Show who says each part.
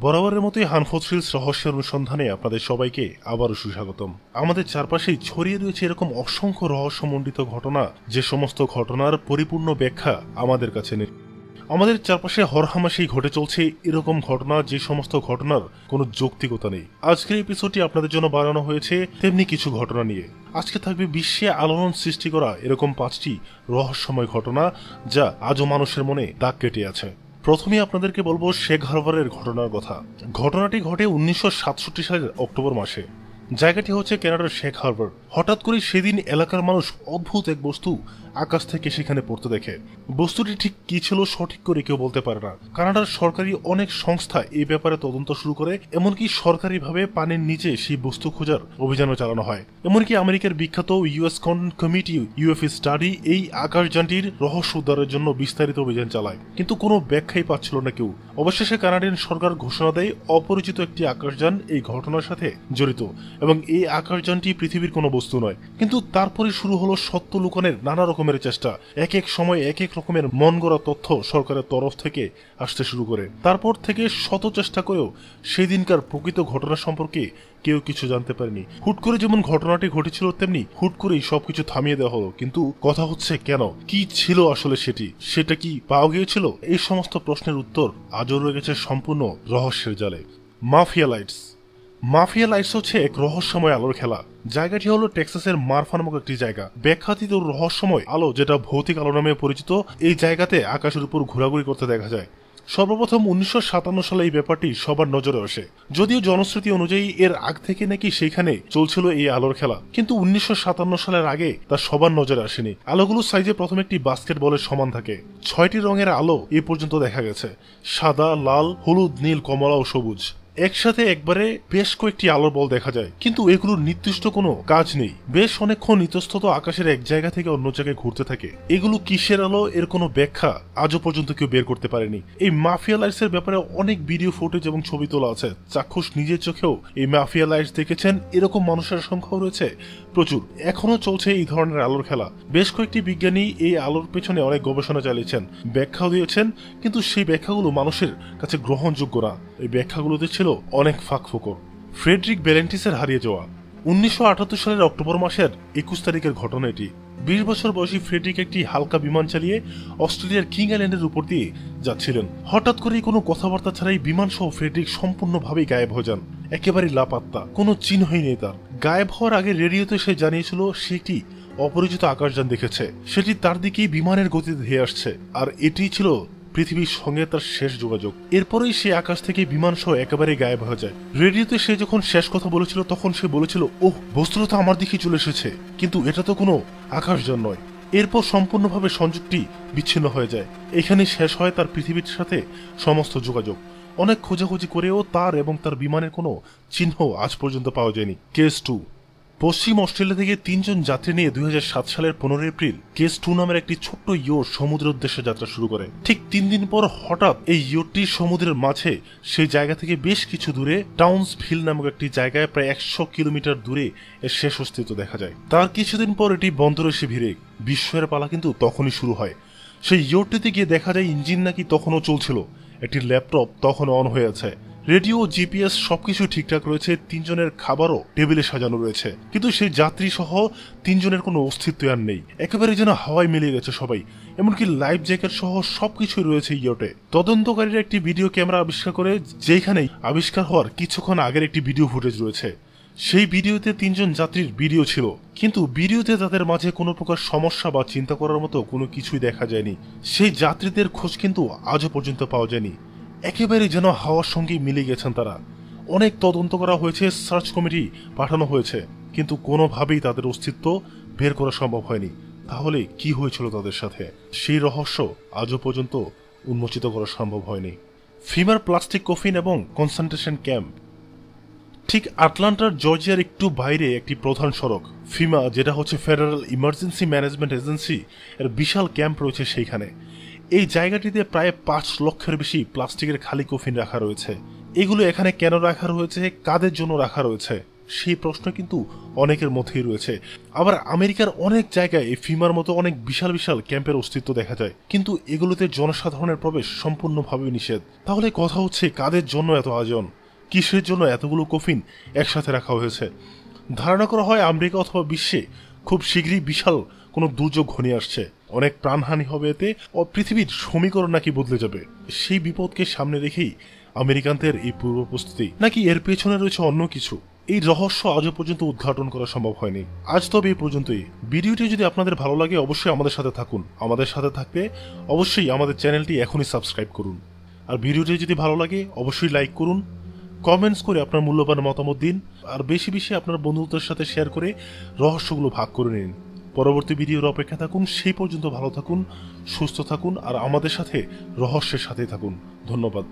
Speaker 1: বরাবরের মতোই হানফোর্ড ফিল্ডস রহস্যের অনুসন্ধানে আপনাদের সবাইকে আবারও সুস্বাগতম। আমাদের চারপাশেই ছড়িয়ে রয়েছে এরকম অসংখ্য রহস্যমণ্ডিত ঘটনা, যে সমস্ত ঘটনার পরিপূর্ণ ব্যাখ্যা আমাদের কাছে নেই। আমাদের চারপাশে হরহামেশাই ঘটে চলছে এরকম ঘটনা, যে সমস্ত ঘটনার কোনো যৌক্তিকতা নেই। আজকের এপিসোডটি আপনাদের জন্য বানানো হয়েছে তেমনি কিছু ঘটনা নিয়ে। আজকে থাকবে বিশ্বে আলোড়ন সৃষ্টি করা এরকম 5টি রহস্যময় ঘটনা, যা আজও মানুষের মনে দাগ কেটে আছে। প্রথমে আপনাদেরকে বলবো শেখ হারবারের ঘটনার কথা। ঘটনাটি ঘটে 1967 সালের অক্টোবর মাসে। জায়গাটি হচ্ছে কানাডার শেখ হারবার। হঠাৎ করে সেদিন এলাকার মানুষ অদ্ভুত এক বস্তু আকাশ থেকে সেখানে পড়তে দেখে। বস্তুটি ঠিক কি ছিল সঠিক করে কেউ বলতে পারে না। কানাডার সরকারি অনেক সংস্থা এই ব্যাপারে তদন্ত শুরু করে, এমনকি সরকারিভাবে পানির নিচে সেই বস্তু খোঁজার অভিযানও চালানো হয়। এমনকি আমেরিকার বিখ্যাত ইউএস কমিটি ইউএফএ স্টাডি এই আকাশযানটির রহস্য উদ্ধারের জন্য বিস্তারিত অভিযান চালায়, কিন্তু কোনো ব্যাখ্যাই পাচ্ছিল না কেউ। অবশেষে কানাডিয়ান সরকার ঘোষণা দেয় অপরিচিত একটি আকাশযান এই ঘটনার সাথে জড়িত, এবং এই আকাশযানটি পৃথিবীর কোনো বস্তু নয়। কিন্তু তারপরে শুরু হলো সত্য লুকানোর নানা রকমের চেষ্টা। এক এক সময় এক এক রকমের মন গড়া তথ্য সরকারের তরফ থেকে আসতে শুরু করে। তারপর থেকে শত চেষ্টা করেও সেদিনকার প্রকৃত ঘটনা সম্পর্কে কেউ কিছু জানতে পারেনি। হুট করে যেমন ঘটনাটি ঘটেছিল, তেমনি হুট করেই সবকিছু থামিয়ে দেওয়া হলো। কিন্তু কথা হচ্ছে কেন, কি ছিল আসলে সেটা কি পাওয়া গিয়েছিল? এই সমস্ত প্রশ্নের উত্তর আজও রয়ে গেছে সম্পূর্ণ রহস্যের জালে। Mafia lights. মাফিয়া লাইটস হচ্ছে এক রহস্যময় আলোর খেলা। জায়গাটি হলো টেক্সাসের মারফা নামক একটি জায়গা। ব্যাখ্যাতীত রহস্যময় আলো, যেটা ভৌতিক আলো নামে পরিচিত, এই জায়গাতে আকাশের উপর ঘোরাঘুরি করতে দেখা যায়। সর্বপ্রথম 1957 সালে এই ব্যাপারটি সবার নজরে আসে। যদিও জনশ্রুতি অনুযায়ী এর আগ থেকে নাকি সেখানে চলছিল এই আলোর খেলা, কিন্তু 1957 সালের আগে তা সবার নজরে আসেনি। আলোগুলো সাইজে প্রথম একটি বাস্কেটবলের সমান থাকে। 6টি রঙের আলো এ পর্যন্ত দেখা গেছে: সাদা, লাল, হলুদ, নীল, কমলা ও সবুজ। একসাথে একবারে বেশ কয়েকটি আলোর বল দেখা যায়, কিন্তু এগুলোর নির্দিষ্ট কোনো কাজ নেই। বেশ অনেকক্ষণ ইতস্তত আকাশের এক জায়গা থেকে অন্য জায়গায় ঘুরতে থাকে। এগুলো কিসের আলো, এর কোনো ব্যাখ্যা আজও পর্যন্ত কেউ বের করতে পারেনি। এই মাফিয়া লাইটস এর ব্যাপারে অনেক ভিডিও ফুটেজ এবং ছবি তোলা আছে। চাক্ষুষ নিজের চোখেও এই মাফিয়া লাইটস দেখেছেন এরকম মানুষের সংখ্যাও রয়েছে প্রচুর। এখনো চলছে এই ধরনের আলোর খেলা। বেশ কয়েকটি বিজ্ঞানী এই আলোর পেছনে অনেক গবেষণা চালিয়েছেন, ব্যাখ্যাও দিয়েছেন, কিন্তু সেই ব্যাখ্যাগুলো মানুষের কাছে গ্রহণযোগ্য না। এই ব্যাখ্যাগুলোতে ছিল অনেক ফাঁকফোকর। ফ্রেডরিক বেলেন্টিসের হারিয়ে যাওয়া। 1978 সালের অক্টোবর মাসের 21 তারিখের ঘটনা এটি। 20 বছর বয়সী ফ্রেডরিক একটি হালকা বিমান চালিয়ে অস্ট্রেলিয়ার কিং আইল্যান্ডের উপর দিয়ে যাচ্ছিলেন। হঠাৎ করেই কোনো কথাবার্তা ছাড়াই বিমান সহ ফ্রেডরিক সম্পূর্ণভাবেই গায়েব হয়ে যান। একেবারে লাপাত্তা, কোনো চিহ্নই নেই তার। গায়েব হওয়ার আগে রেডিওতে সে জানিয়েছিল সে একটি অপরিচিত আকাশযান দেখেছে, সেটি তার দিকেই বিমানের গতিতে ধেয়ে আসছে, আর এটি ছিল পৃথিবীর সঙ্গে তার শেষ যোগাযোগ। এরপরেই সে আকাশ থেকে বিমান সহ একেবারে গায়েব হয়ে যায়। রেডিওতে সে যখন শেষ কথা বলেছিল, তখন সে বলেছিল, ওহ, বস্তুটা তো আমার দিকেই চলে এসেছে, কিন্তু এটা তো কোনো আকাশযান নয়। এরপর সম্পূর্ণভাবে সংযোগটি বিচ্ছিন্ন হয়ে যায়। এখানে শেষ হয় তার পৃথিবীর সাথে সমস্ত যোগাযোগ। অনেক খোঁজাখুঁজি করেও তার এবং তার বিমানের কোনো চিহ্ন আজ পর্যন্ত পাওয়া যায়নি। কেস 2। পশ্চিম অস্ট্রেলিয়া থেকে 3 জন যাত্রী নিয়ে 2007 সালের 15 এপ্রিল কেস 2 নামের একটি ছোট্ট ইয়ট সমুদ্রের উদ্দেশ্যে যাত্রা শুরু করে। ঠিক 3 দিন পর হঠাৎ এই ইয়টটি সমুদ্রের মাঝে সেই জায়গা থেকে বেশ কিছু দূরে টাউন্সভিল নামক একটি জায়গায় প্রায় 100 কিলোমিটার দূরে এর শেষ অস্তিত্ব দেখা যায়। তার কিছুদিন পর এটি বন্দরে এসে ভিড়ে। বিস্ময়ের পালা কিন্তু তখনই শুরু হয়। সেই ইয়টটিতে গিয়ে দেখা যায় ইঞ্জিন নাকি তখনও চলছিল, একটি ল্যাপটপ তখনও অন হয়ে আছে, রেডিও, জিপিএস সবকিছু ঠিকঠাক রয়েছে, 3 জনের খাবারও টেবিলে সাজানো রয়েছে, কিন্তু সেই যাত্রী সহ 3 জনের কোনো অস্তিত্ব আর নেই। একেবারে যেন হাওয়ায় মিলিয়ে গেছে সবাই। এমনকি লাইফ জ্যাকেট সহ সবকিছুই রয়েছে ইয়টে। তদন্তকারীরা একটি ভিডিও ক্যামেরা আবিষ্কার করে, যেখানেই আবিষ্কার হওয়ার কিছুক্ষণ আগের একটি ভিডিও ফুটেজ রয়েছে। সেই ভিডিওতে 3 জন যাত্রীর ভিডিও ছিল, কিন্তু ভিডিওতে তাদের মাঝে কোনো প্রকার সমস্যা বা চিন্তা করার মতো কোনো কিছুই দেখা যায়নি। সেই যাত্রীদের খোঁজ কিন্তু আজও পর্যন্ত পাওয়া যায়নি। একেবারে যেন হাওয়ার সঙ্গে মিলে গেছেন তারা। অনেক তদন্ত করা হয়েছে, সার্চ কমিটি পাঠানো হয়েছে, কিন্তু কোনোভাবেই তাদের অস্তিত্ব বের করা সম্ভব হয়নি। তাহলে কি হয়েছিল তাদের সাথে, সেই রহস্য আজও পর্যন্ত উন্মোচিত করা সম্ভব হয়নি। ফিমার প্লাস্টিক কফিন এবং কনসেন্ট্রেশন ক্যাম্প। ঠিক আটলান্টার জর্জিয়ার একটু বাইরে একটি প্রধান সড়ক ফিমা, যেটা হচ্ছে ফেডারেল ইমার্জেন্সি ম্যানেজমেন্ট এজেন্সি, এর বিশাল ক্যাম্প রয়েছে সেইখানে। এই জায়গাটিতে প্রায় 5 লক্ষের বেশি প্লাস্টিকের খালি কফিন রাখা রয়েছে। এগুলো এখানে কেন রাখা রয়েছে, কাদের জন্য রাখা রয়েছে, সেই প্রশ্ন কিন্তু অনেকের মধ্যেই রয়েছে। আবার আমেরিকার অনেক জায়গায় এই ফিমার মতো অনেক বিশাল বিশাল ক্যাম্পের অস্তিত্ব দেখা যায়, কিন্তু এগুলোতে জনসাধারণের প্রবেশ সম্পূর্ণভাবে নিষেধ। তাহলে কথা হচ্ছে, কাদের জন্য এত আয়োজন, কিসের জন্য এতগুলো কফিন একসাথে রাখা হয়েছে? ধারণা করা হয় আমেরিকা অথবা বিশ্বে খুব শীঘ্রই বিশাল কোনো দুর্যোগ ঘনিয়ে আসছে, অনেক প্রাণহানি হবে এতে, ও পৃথিবীর সমীকরণ নাকি বদলে যাবে। সেই বিপদকে সামনে রেখেই আমেরিকানদের এই পূর্ব প্রস্তুতি, নাকি এর পেছনে রয়েছে অন্য কিছু? এই রহস্য আজও পর্যন্ত উদ্ঘাটন করা সম্ভব হয়নি। আজ তবে এই পর্যন্তই। ভিডিওটি যদি আপনাদের ভালো লাগে অবশ্যই আমাদের সাথে থাকুন। আমাদের সাথে থাকতে অবশ্যই আমাদের চ্যানেলটি এখনই সাবস্ক্রাইব করুন। আর ভিডিওটি যদি ভালো লাগে অবশ্যই লাইক করুন, কমেন্টস করে আপনার মূল্যবান মতামত দিন, আর বেশি বেশি আপনার বন্ধুদের সাথে শেয়ার করে রহস্যগুলো ভাগ করে নিন। পরবর্তী ভিডিওর অপেক্ষা থাকুন। সেই পর্যন্ত ভালো থাকুন, সুস্থ থাকুন, আর আমাদের সাথে রহস্যের সাথে থাকুন। ধন্যবাদ।